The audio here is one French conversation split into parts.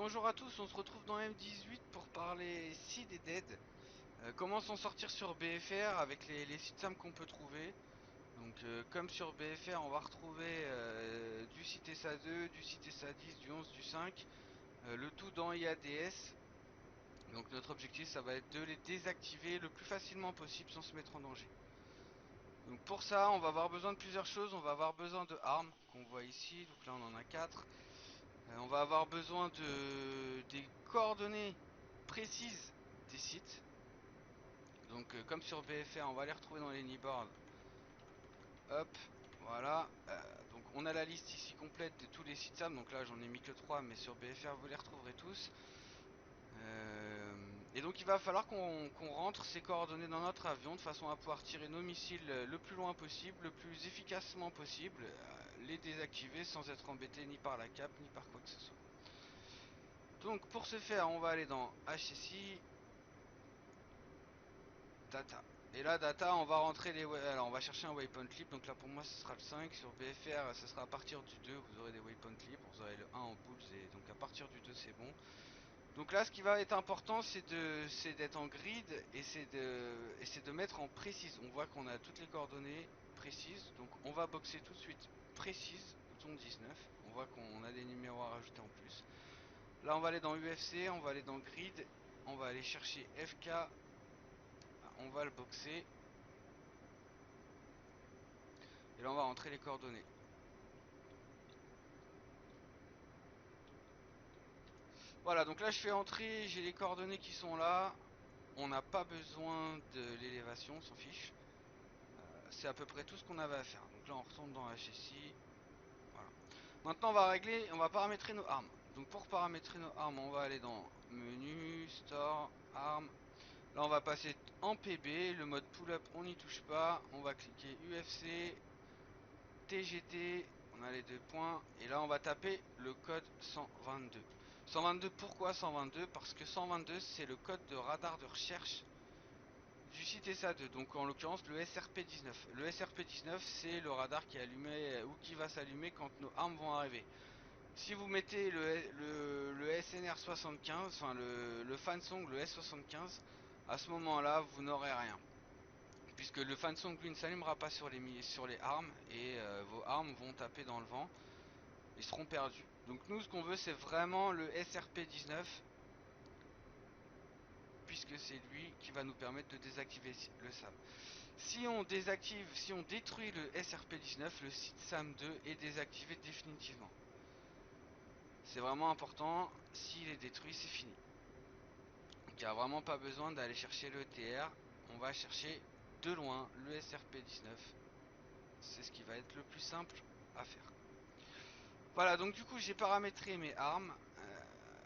bonjour à tous, on se retrouve dans M18 pour parler Seed et Dead. Comment s'en sortir sur BFR avec les sites qu'on peut trouver. Donc comme sur BFR on va retrouver du site SA2, du site SA10, du 11, du 5. Le tout dans IADS. Donc notre objectif ça va être de les désactiver le plus facilement possible sans se mettre en danger. Donc pour ça on va avoir besoin de plusieurs choses. On va avoir besoin de armes qu'on voit ici. Donc là on en a 4. On va avoir besoin des coordonnées précises des sites. Donc comme sur BFR, on va les retrouver dans les keyboards. Hop, voilà. Donc on a la liste ici complète de tous les sites SAM. Donc là j'en ai mis que 3, mais sur BFR vous les retrouverez tous. Et donc il va falloir qu'on rentre ces coordonnées dans notre avion de façon à pouvoir tirer nos missiles le plus loin possible, le plus efficacement possible, les désactiver sans être embêté ni par la cape ni par quoi que ce soit. Donc pour ce faire, on va aller dans HSI, Data. Et là, Data, on va rentrer les... Alors, on va chercher un waypoint libre. Donc là, pour moi, ce sera le 5. Sur BFR, ce sera à partir du 2. Vous aurez des waypoints libres. Vous aurez le 1 en pools. Et donc à partir du 2, c'est bon. Donc là, ce qui va être important, c'est d'être en grid. Et c'est de mettre en précise. On voit qu'on a toutes les coordonnées précises. Donc on va boxer tout de suite précise. Bouton 19. On voit qu'on a des numéros à rajouter en plus. Là, on va aller dans UFC, on va aller dans Grid, on va aller chercher FK, on va le boxer. Et là, on va rentrer les coordonnées. Voilà, donc là, je fais entrer, j'ai les coordonnées qui sont là. On n'a pas besoin de l'élévation, on s'en fiche. C'est à peu près tout ce qu'on avait à faire. Donc là, on retourne dans HSI. Voilà. Maintenant, on va régler, on va paramétrer nos armes. Donc pour paramétrer nos armes, on va aller dans Menu, Store, Armes. Là, on va passer en PB, le mode pull-up, on n'y touche pas. On va cliquer UFC, TGT, on a les deux points. Et là, on va taper le code 122. 122, pourquoi 122? Parce que 122, c'est le code de radar de recherche du site SA2. Donc, en l'occurrence, le SRP-19. Le SRP-19, c'est le radar qui est allumé ou qui va s'allumer quand nos armes vont arriver. Si vous mettez le SNR75, enfin le fansong, le S75, à ce moment-là, vous n'aurez rien. Puisque le fansong lui ne s'allumera pas sur les armes et vos armes vont taper dans le vent et seront perdues. Donc nous, ce qu'on veut, c'est vraiment le SRP19, puisque c'est lui qui va nous permettre de désactiver le SAM. Si on désactive, si on détruit le SRP19, le site SAM2 est désactivé définitivement. C'est vraiment important, s'il est détruit, c'est fini. Donc il n'y a vraiment pas besoin d'aller chercher le TR, on va chercher de loin le SRP19. C'est ce qui va être le plus simple à faire. Voilà, donc du coup j'ai paramétré mes armes,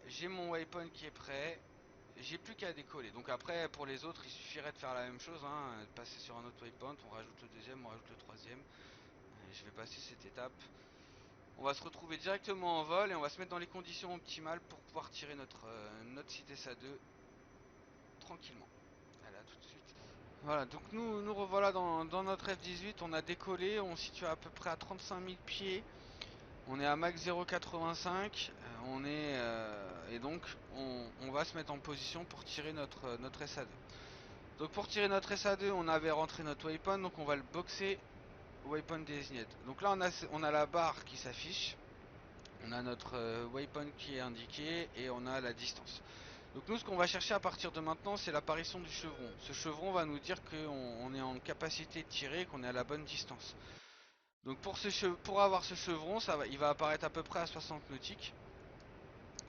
j'ai mon waypoint qui est prêt, j'ai plus qu'à décoller. Donc après pour les autres il suffirait de faire la même chose, hein, de passer sur un autre waypoint, on rajoute le deuxième, on rajoute le troisième. Je vais passer cette étape. On va se retrouver directement en vol et on va se mettre dans les conditions optimales pour pouvoir tirer notre site SA2 tranquillement. Allez, à tout de suite. Voilà, donc nous revoilà dans notre F-18, on a décollé, on se situe à peu près à 35 000 pieds. On est à max 0,85. Et donc on va se mettre en position pour tirer notre SA2. Donc pour tirer notre SA2, on avait rentré notre waypoint, donc on va le boxer waypoint designated. Donc là on a la barre qui s'affiche, on a notre waypoint qui est indiqué et on a la distance. Donc nous ce qu'on va chercher à partir de maintenant, c'est l'apparition du chevron. Ce chevron va nous dire qu'on est en capacité de tirer, qu'on est à la bonne distance. Donc pour avoir ce chevron, il va apparaître à peu près à 60 nautiques.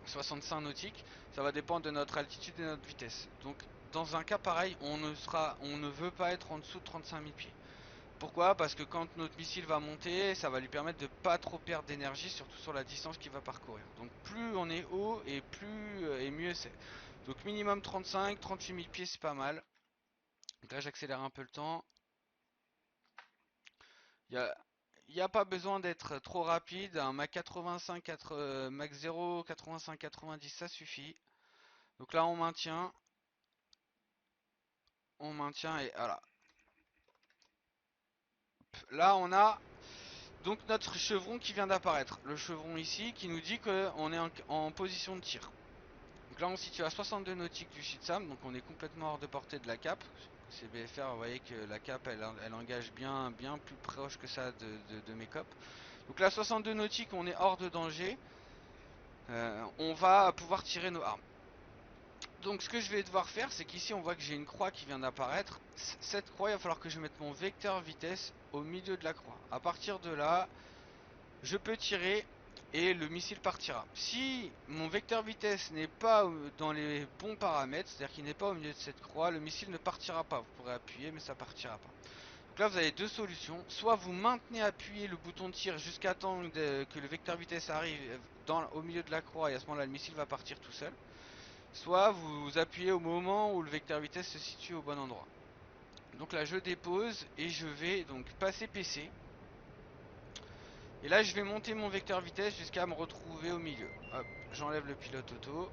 65 nautiques, ça va dépendre de notre altitude et de notre vitesse. Donc dans un cas pareil, on ne veut pas être en dessous de 35 000 pieds. Pourquoi? Parce que quand notre missile va monter, ça va lui permettre de pas trop perdre d'énergie, surtout sur la distance qu'il va parcourir. Donc plus on est haut et mieux c'est. Donc minimum 35, 38 000 pieds c'est pas mal. Donc là j'accélère un peu le temps. Il y a pas besoin d'être trop rapide, un Mach 85, Mach 0, 85, 90 ça suffit. Donc là on maintient et voilà. Là on a Donc notre chevron qui vient d'apparaître. Le chevron ici qui nous dit qu'on est en position de tir. Donc là on se situe à 62 nautiques du Shitsam, donc on est complètement hors de portée de la cape. CBFR, vous voyez que la cape elle engage bien plus proche que ça de mes copes. Donc là 62 nautiques, on est hors de danger. On va pouvoir tirer nos armes. Donc ce que je vais devoir faire, c'est qu'ici on voit que j'ai une croix qui vient d'apparaître. Cette croix, il va falloir que je mette mon vecteur vitesse au milieu de la croix. À partir de là, je peux tirer et le missile partira. Si mon vecteur vitesse n'est pas dans les bons paramètres, c'est-à-dire qu'il n'est pas au milieu de cette croix, le missile ne partira pas. Vous pourrez appuyer mais ça partira pas. Donc là vous avez deux solutions. Soit vous maintenez appuyé le bouton de tir jusqu'à temps que le vecteur vitesse arrive au milieu de la croix et à ce moment là le missile va partir tout seul. Soit vous appuyez au moment où le vecteur vitesse se situe au bon endroit. Donc là je dépose et je vais donc passer PC. Et là je vais monter mon vecteur vitesse jusqu'à me retrouver au milieu. Hop, j'enlève le pilote auto.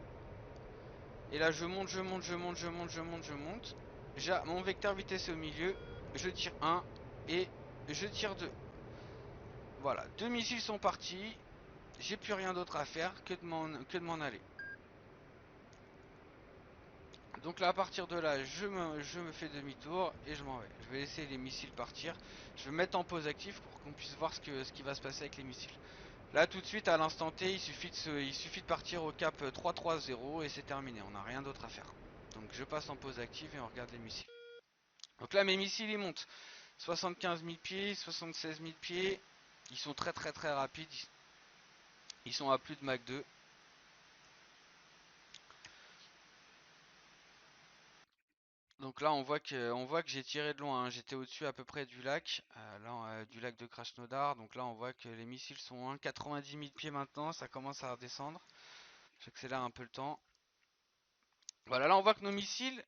Et là je monte, je monte, je monte, je monte, je monte, je monte. J'ai mon vecteur vitesse au milieu. Je tire 1 et je tire 2. Voilà, deux missiles sont partis. J'ai plus rien d'autre à faire que de m'en aller. Donc là à partir de là je me fais demi-tour et je m'en vais. Je vais laisser les missiles partir. Je vais mettre en pause actif pour qu'on puisse voir ce qui va se passer avec les missiles. Là tout de suite à l'instant T il suffit de partir au cap 330 et c'est terminé, on n'a rien d'autre à faire. Donc je passe en pause active et on regarde les missiles. Donc là mes missiles ils montent 75 000 pieds, 76 000 pieds. Ils sont très rapides. Ils sont à plus de Mach 2. Donc là on voit que j'ai tiré de loin, hein. J'étais au-dessus à peu près du lac, du lac de Krasnodar. Donc là on voit que les missiles sont à 90 000 pieds maintenant, ça commence à redescendre. J'accélère un peu le temps. Voilà, là on voit que nos missiles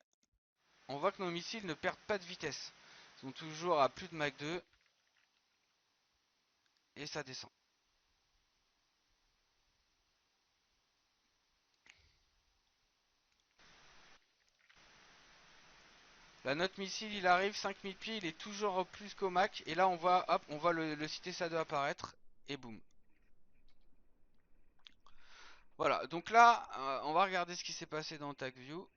ne perdent pas de vitesse. Ils sont toujours à plus de Mach 2 et ça descend. Là notre missile il arrive 5000 pieds, il est toujours plus qu'au Mach et là on voit hop, on voit le Cité 2 apparaître et boum. Voilà, donc là on va regarder ce qui s'est passé dans TagView.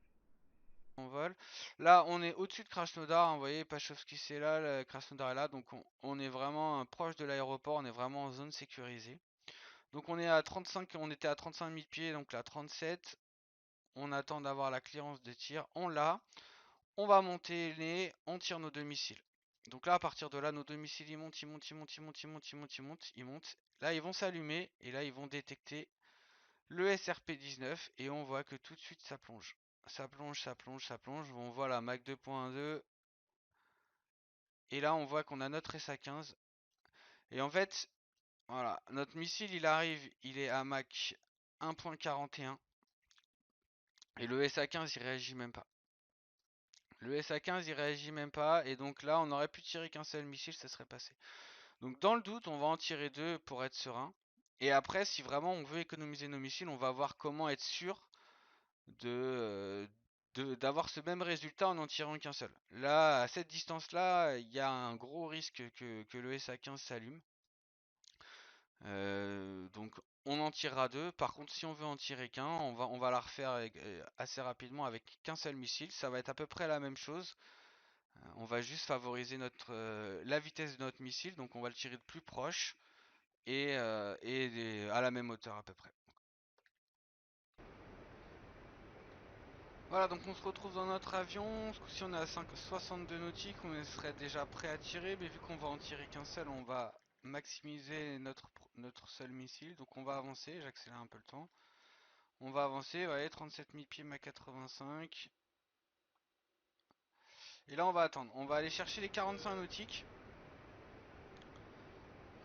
On vole. Là on est au-dessus de Krasnodar, hein, vous voyez Pachovski c'est là, Krasnodar est là, donc on est vraiment proche de l'aéroport, on est vraiment en zone sécurisée. Donc on est à 35, on était à 35 000 pieds, donc là 37. On attend d'avoir la clearance de tir, on l'a. On va monter les, on tire nos deux missiles. Donc là à partir de là nos deux missiles ils montent, ils montent, ils montent, ils montent, ils montent, ils montent, ils montent, ils montent. Là ils vont s'allumer et là ils vont détecter le SRP-19 et on voit que tout de suite ça plonge. Ça plonge, ça plonge, ça plonge. On voit la Mach 2.2 et là on voit qu'on a notre SA-15. Et en fait, voilà, notre missile il arrive, il est à Mach 1.41 et le SA-15 il réagit même pas. Le SA-15 il réagit même pas et donc là on aurait pu tirer qu'un seul missile, ça serait passé. Donc dans le doute, on va en tirer deux pour être serein. Et après, si vraiment on veut économiser nos missiles, on va voir comment être sûr de d'avoir ce même résultat en tirant qu'un seul. Là, à cette distance-là, il y a un gros risque que le SA-15 s'allume. Donc on en tirera deux. Par contre, si on veut en tirer qu'un, on va la refaire assez rapidement avec qu'un seul missile. Ça va être à peu près la même chose. On va juste favoriser la vitesse de notre missile. Donc on va le tirer de plus proche et à la même hauteur à peu près. Voilà, donc on se retrouve dans notre avion. Ce coup-ci on est à 62 nautiques, on serait déjà prêt à tirer, mais vu qu'on va en tirer qu'un seul, on va maximiser notre seul missile. Donc on va avancer, j'accélère un peu le temps. On va avancer, vous voyez, 37 000 pieds, Mach 85. Et là on va attendre, on va aller chercher les 45 nautiques.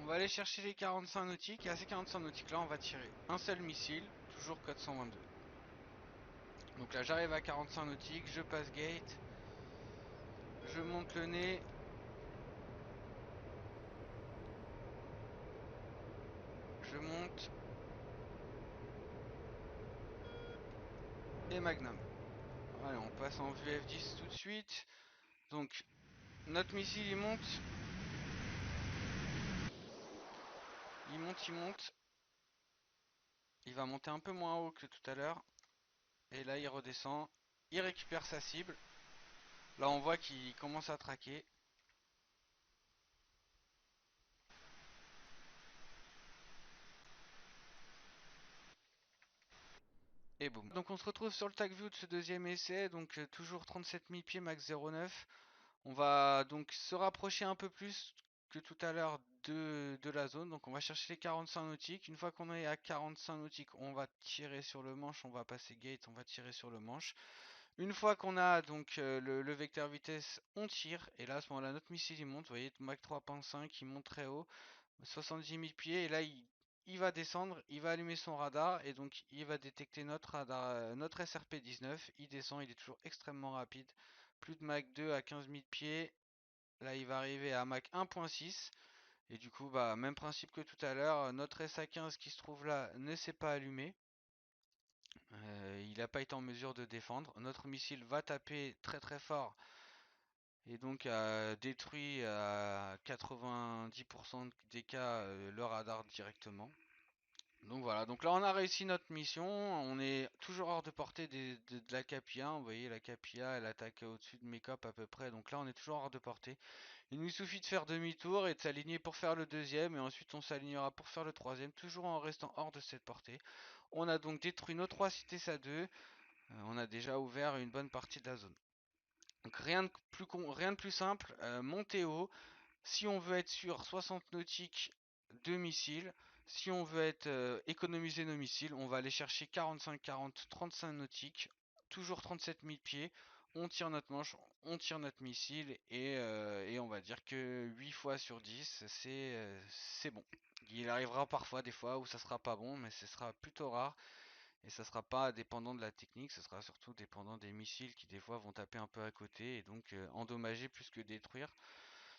On va aller chercher les 45 nautiques, et à ces 45 nautiques là on va tirer un seul missile, toujours code 122. Donc là j'arrive à 45 nautiques, je passe gate. Je monte le nez. Je monte. Et Magnum. Allez, on passe en vue F10 tout de suite. Donc, notre missile il monte. Il monte, il monte. Il va monter un peu moins haut que tout à l'heure. Et là, il redescend. Il récupère sa cible. Là, on voit qu'il commence à traquer. Et boum. Donc on se retrouve sur le tag view de ce deuxième essai. Donc toujours 37 000 pieds, max 0,9. On va donc se rapprocher un peu plus que tout à l'heure de la zone. Donc on va chercher les 45 nautiques. Une fois qu'on est à 45 nautiques, on va tirer sur le manche. On va passer gate, on va tirer sur le manche. Une fois qu'on a donc le vecteur vitesse, on tire. Et là à ce moment-là, notre missile il monte. Vous voyez, Mach 3.5, il monte très haut. 70 000 pieds. Et là, il va descendre, il va allumer son radar. Et donc il va détecter notre radar, notre SRP-19. Il descend, il est toujours extrêmement rapide. Plus de Mach 2 à 15 000 pieds. Là, il va arriver à Mach 1.6. Et du coup, bah, même principe que tout à l'heure, notre SA-15 qui se trouve là ne s'est pas allumé. Il n'a pas été en mesure de défendre. Notre missile va taper très très fort et donc a détruit à 90% des cas le radar directement. Donc voilà, donc là on a réussi notre mission, on est toujours hors de portée de la Capia, vous voyez la Capia elle attaque au-dessus de mes copes à peu près, donc là on est toujours hors de portée. Il nous suffit de faire demi-tour et de s'aligner pour faire le deuxième et ensuite on s'alignera pour faire le troisième, toujours en restant hors de cette portée. On a donc détruit nos 3 cités SA2, on a déjà ouvert une bonne partie de la zone. Donc rien de plus simple, monter haut. Si on veut être sur 60 nautiques de missiles, si on veut économiser nos missiles, on va aller chercher 45, 40, 35 nautiques, toujours 37 000 pieds. On tire notre manche, on tire notre missile et on va dire que 8 fois sur 10, c'est bon. Il arrivera parfois des fois où ça sera pas bon, mais ce sera plutôt rare. Et ça sera pas dépendant de la technique, ce sera surtout dépendant des missiles qui des fois vont taper un peu à côté et donc endommager plus que détruire.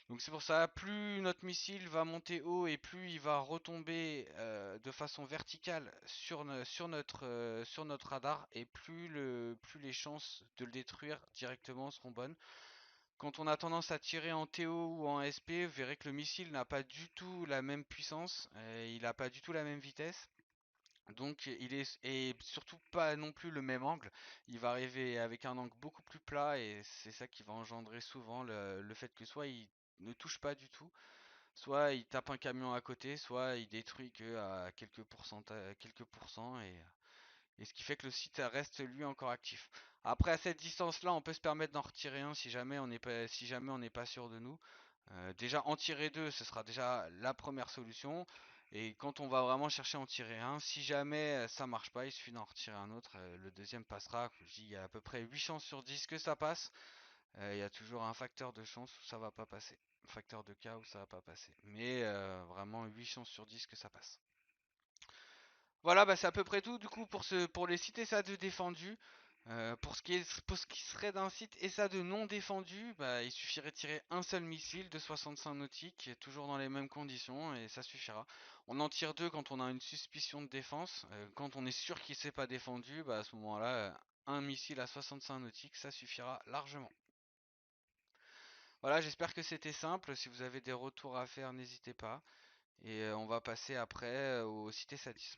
Donc c'est pour ça, plus notre missile va monter haut et plus il va retomber de façon verticale sur notre radar et plus les chances de le détruire directement seront bonnes. Quand on a tendance à tirer en TO ou en SP, vous verrez que le missile n'a pas du tout la même puissance, il n'a pas du tout la même vitesse. Donc il est et surtout pas non plus le même angle. Il va arriver avec un angle beaucoup plus plat et c'est ça qui va engendrer souvent le fait que soit il ne touche pas du tout, soit il tape un camion à côté, soit il détruit que à quelques pourcents et ce qui fait que le site reste lui encore actif. Après à cette distance-là, on peut se permettre d'en retirer un si jamais on n'est pas sûr de nous. Déjà en tirer deux, ce sera déjà la première solution. Et quand on va vraiment chercher à en tirer un, si jamais ça marche pas, il suffit d'en retirer un autre. Le deuxième passera. Je dis, il y a à peu près 8 chances sur 10 que ça passe. Il y a toujours un facteur de chance où ça va pas passer. Un facteur de cas où ça va pas passer. Mais vraiment 8 chances sur 10 que ça passe. Voilà, bah c'est à peu près tout du coup pour les sites SA2 défendus. Pour ce qui serait d'un site SA2 non défendu, bah, il suffirait de tirer un seul missile de 65 nautiques, toujours dans les mêmes conditions, et ça suffira. On en tire deux quand on a une suspicion de défense. Quand on est sûr qu'il s'est pas défendu, bah, à ce moment-là, un missile à 65 nautiques, ça suffira largement. Voilà, j'espère que c'était simple. Si vous avez des retours à faire, n'hésitez pas. Et on va passer après au cités sadisme.